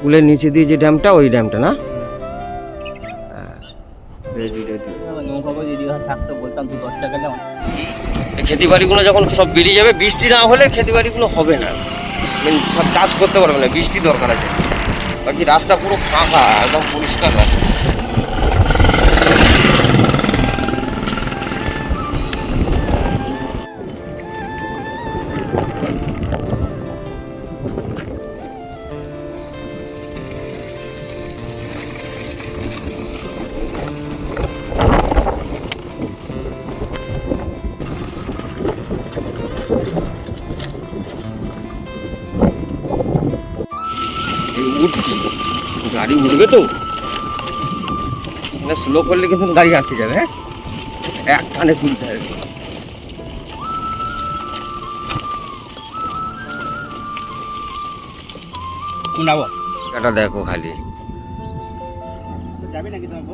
পুলের নিচে দিয়ে যে ড্যামটা, ওই ড্যামটা না? খেতে বাড়িগুলো যখন সব বেরিয়ে যাবে, বৃষ্টি না হলে খেতে বাড়িগুলো হবে না, সব চাষ করতে পারবে না, বৃষ্টি দরকার আছে। বাকি রাস্তা পুরো ফাঁকা, একদম পরিষ্কার রাস্তা। উঠছি, গাড়ি উঠবে তো, স্লো করলে কিন্তু গাড়ি আটকে যাবে। হ্যাঁ, এক টানে তুলতে হবে। এটা দেখো খালি যাবে নাকি তোমার